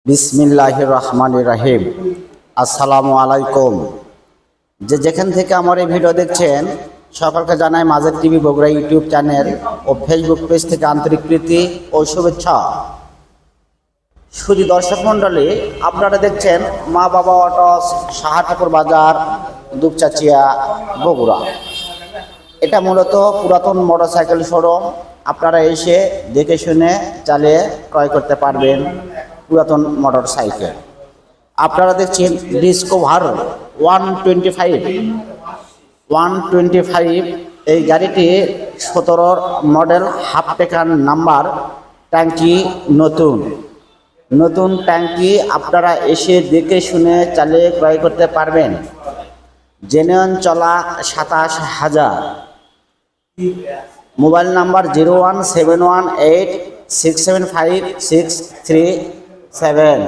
বিসমিল্লাহির রহমানির রহিম। আসসালামু আলাইকুম। যেখান থেকে আমার এই ভিডিও দেখছেন সকলকে জানাই মাঝের টিভি বগুড়া ইউটিউব চ্যানেল ও ফেসবুক পেজ থেকে আন্তরিক প্রীতি ও শুভেচ্ছা। সুধী দর্শক মণ্ডলী, আপনারা দেখছেন মা বাবা অটোস, সাহাঠাকুর বাজার, দুপচাচিয়া, বগুড়া। এটা মূলত পুরাতন মোটরসাইকেল শোরুম। আপনারা এসে দেখে শুনে চালিয়ে ক্রয় করতে পারবেন পুরাতন মোটর সাইকেল। আপনারা দেখছেন ডিসকভার 125 এই গাড়িটি 17 মডেল, হাফ টেকার নাম্বার, ট্যাঙ্কি নতুন ট্যাঙ্কি। আপনারা এসে দেখে শুনে চালিয়ে ক্রয় করতে পারবেন। জেনুইন চলা 27,000। Mobile number 01718675637।